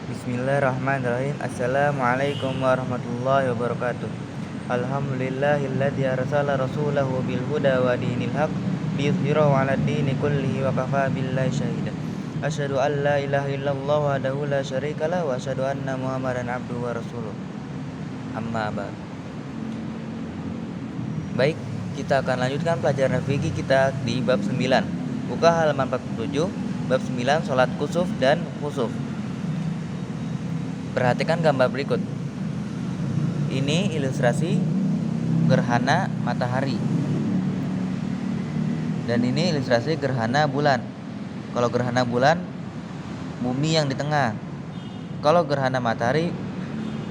Bismillahirrahmanirrahim. Assalamualaikum warahmatullahi wabarakatuh. Alhamdulillahilladzi arsala rasulahu bil huda wa dinil haq liyudhhirahu 'alad dini kullihi wa kafaa billahi syahida. Asyhadu an la ilaha illallah wahdahu la syarikalah wa asyhadu anna Muhammadan abduhu wa rasuluh. Amma ba'd. Baik, kita akan lanjutkan pelajaran fikih kita di bab 9. Buka halaman 47, bab 9 salat kusuf dan khusuf. Perhatikan gambar berikut. Ini ilustrasi gerhana matahari. Dan ini ilustrasi gerhana bulan. Kalau gerhana bulan, bumi yang di tengah. Kalau gerhana matahari,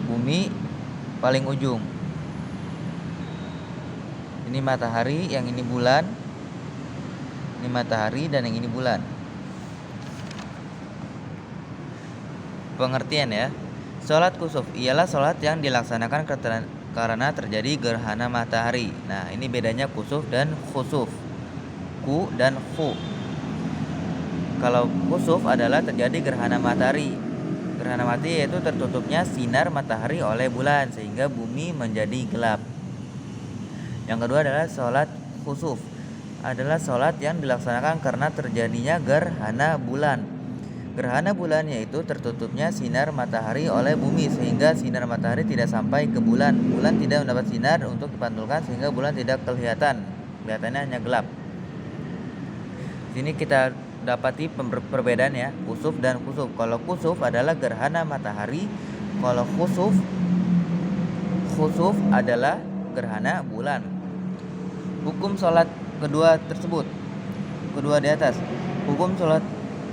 bumi paling ujung. Ini matahari, yang ini bulan. Ini matahari dan yang ini bulan. Pengertian ya. Sholat kusuf ialah sholat yang dilaksanakan karena terjadi gerhana matahari. Nah, ini bedanya kusuf dan khusuf. Ku dan khu. Kalau kusuf adalah terjadi gerhana matahari. Gerhana matahari yaitu tertutupnya sinar matahari oleh bulan sehingga bumi menjadi gelap. Yang kedua adalah sholat khusuf. Adalah sholat yang dilaksanakan karena terjadinya gerhana bulan. Gerhana bulan yaitu tertutupnya sinar matahari oleh bumi sehingga sinar matahari tidak sampai ke bulan. Bulan tidak mendapat sinar untuk dipantulkan sehingga bulan tidak kelihatan. Kelihatannya hanya gelap. Sini kita dapati perbedaan ya, kusuf dan khusuf. Kalau kusuf adalah gerhana matahari, kalau khusuf adalah gerhana bulan. Hukum sholat kedua tersebut, kedua di atas. Hukum sholat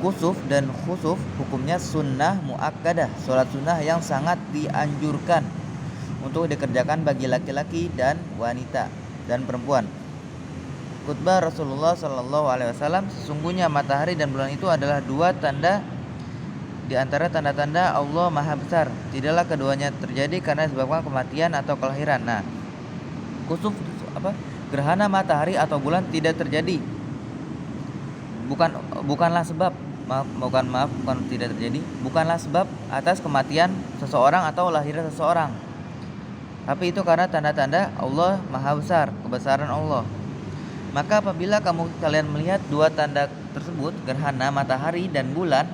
kusuf dan khusuf hukumnya sunnah muakkadah, sholat sunnah yang sangat dianjurkan untuk dikerjakan bagi laki-laki dan wanita dan perempuan. Khutbah Rasulullah Shallallahu Alaihi Wasallam, sesungguhnya matahari dan bulan itu adalah dua tanda di antara tanda-tanda Allah Maha Besar. Tidaklah keduanya terjadi karena disebabkan kematian atau kelahiran. Nah, kusuf gerhana matahari atau bulan tidak terjadi. Bukanlah sebab tidak terjadi. Bukanlah sebab atas kematian seseorang atau lahirnya seseorang. Tapi itu karena tanda-tanda Allah Maha Besar, kebesaran Allah. Maka apabila kalian melihat dua tanda tersebut, gerhana matahari dan bulan,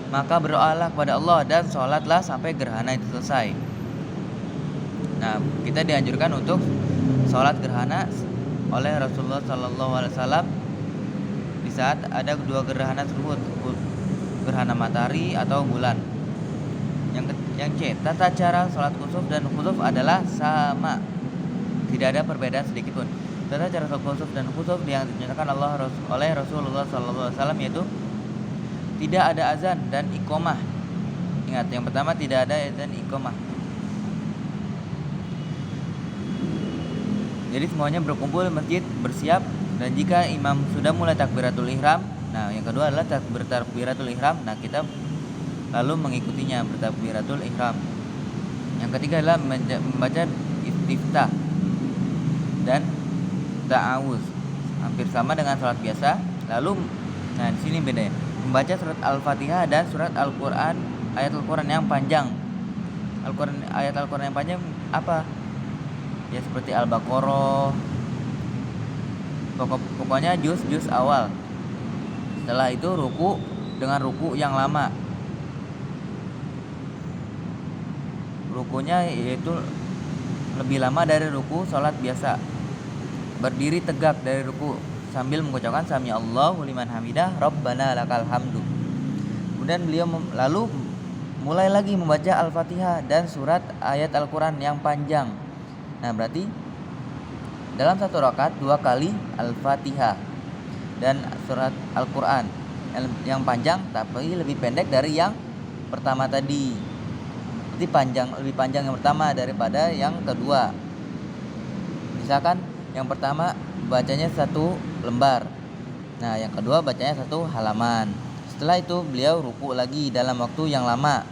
maka berdoalah kepada Allah dan sholatlah sampai gerhana itu selesai. Nah, kita dianjurkan untuk sholat gerhana oleh Rasulullah Sallallahu Alaihi Wasallam di saat ada dua gerhana tersebut, gerhana matahari atau bulan. Yang C, tata cara sholat kusuf dan khusuf adalah sama, tidak ada perbedaan sedikit pun. Tata cara sholat kusuf dan khusuf yang dinyatakan oleh Rasulullah Sallallahu Alaihi Wasallam yaitu tidak ada azan dan iqomah. Ingat, yang pertama tidak ada azan iqomah. Jadi semuanya berkumpul di masjid, bersiap, dan jika imam sudah mulai takbiratul ihram, nah yang kedua adalah takbiratul ihram. Nah, kita lalu mengikutinya bertakbiratul ihram. Yang ketiga adalah membaca istiftah dan ta'awuz. Hampir sama dengan salat biasa. Lalu nah di sini bedanya. Membaca surat Al-Fatihah dan surat Al-Qur'an, ayat Al-Qur'an yang panjang. Ayat Al-Qur'an yang panjang apa? Ya seperti Al-Baqarah. Pokoknya juz awal. Setelah itu ruku dengan ruku yang lama. Rukunya yaitu lebih lama dari ruku salat biasa. Berdiri tegak dari ruku sambil mengucapkan sami Allahu liman hamidah, Rabbana lakal hamdu. Kemudian beliau lalu mulai lagi membaca Al-Fatihah dan surat ayat Al-Qur'an yang panjang. Nah, berarti dalam satu rakaat 2 kali Al-Fatihah dan surat Al-Qur'an yang panjang tapi lebih pendek dari yang pertama tadi. Jadi lebih panjang yang pertama daripada yang kedua. Misalkan yang pertama bacanya 1 lembar. Nah, yang kedua bacanya 1 halaman. Setelah itu beliau ruku lagi dalam waktu yang lama.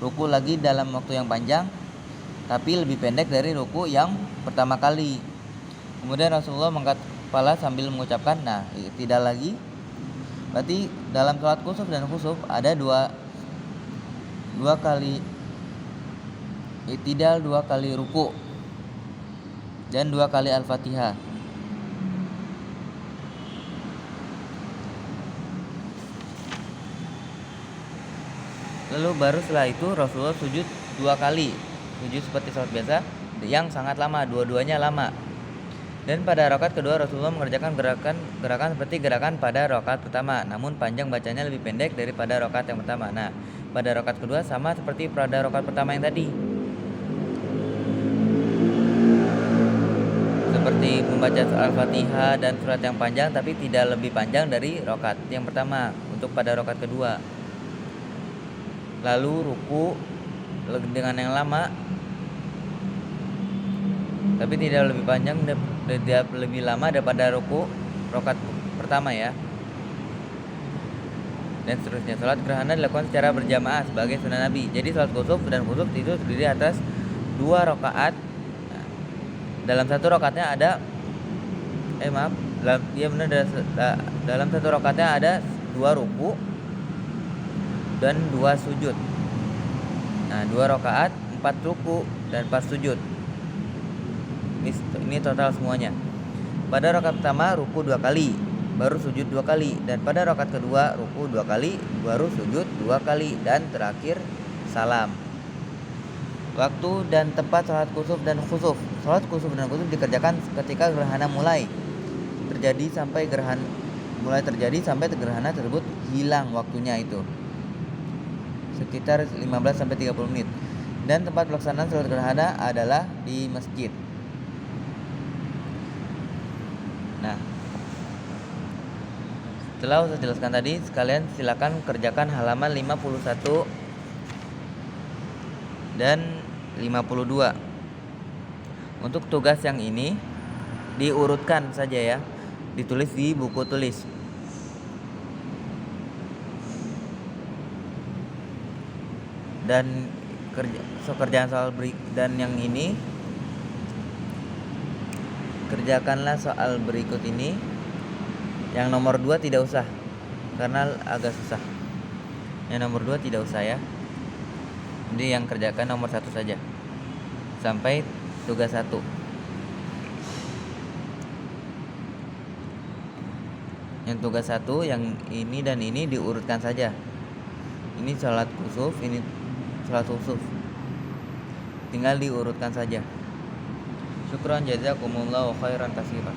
Ruku lagi dalam waktu yang panjang tapi lebih pendek dari ruku yang pertama kali. Kemudian Rasulullah mengangkat kepala sambil mengucapkan, nah tidak lagi. Berarti dalam sholat kusuf dan khusuf ada dua 2 kali i'tidal, 2 kali ruku, dan 2 kali Al-Fatihah. Lalu baru setelah itu Rasulullah sujud 2 kali, sujud seperti salat biasa yang sangat lama, dua-duanya lama. Dan pada rakaat kedua Rasulullah mengerjakan gerakan seperti gerakan pada rakaat pertama, namun panjang bacanya lebih pendek daripada rakaat yang pertama. Nah, pada rakaat kedua sama seperti pada rakaat pertama yang tadi, seperti membaca Al-Fatihah dan surat yang panjang, tapi tidak lebih panjang dari rakaat yang pertama untuk pada rakaat kedua. Lalu ruku dengan yang lama, tapi tidak lebih panjang, tidak lebih lama daripada ruku rakaat pertama ya. Dan seterusnya. Salat gerhana dilakukan secara berjamaah sebagai sunnah Nabi. Jadi salat kusuf dan kusuf itu terdiri atas 2 rakaat. Nah, dalam satu rakaatnya ada dalam satu rakaatnya ada 2 ruku dan 2 sujud. Nah, 2 rakaat, 4 ruku dan 4 sujud. Ini total semuanya. Pada rakaat pertama ruku 2 kali, baru sujud 2 kali, dan pada rakaat kedua ruku 2 kali, baru sujud 2 kali, dan terakhir salam. Waktu dan tempat salat kusuf dan khusuf. Salat kusuf dan khusuf dikerjakan ketika gerhana mulai terjadi sampai gerhana tersebut hilang waktunya itu, sekitar 15 sampai 30 menit. Dan tempat pelaksanaan salat gerhana adalah di masjid. Nah, setelah saya jelaskan tadi, sekalian silakan kerjakan halaman 51 dan 52. Untuk tugas yang ini diurutkan saja ya, ditulis di buku tulis. Dan kerjaan soal dan yang ini kerjakanlah soal berikut ini. Yang nomor 2 tidak usah karena agak susah. Yang nomor 2 tidak usah ya. Jadi yang kerjakan nomor 1 saja sampai tugas 1. Yang tugas 1 yang ini dan ini diurutkan saja. Ini salat kusuf, ini salat khusuf. Tinggal diurutkan saja. Syukran jazakumullahu khairan katsiran.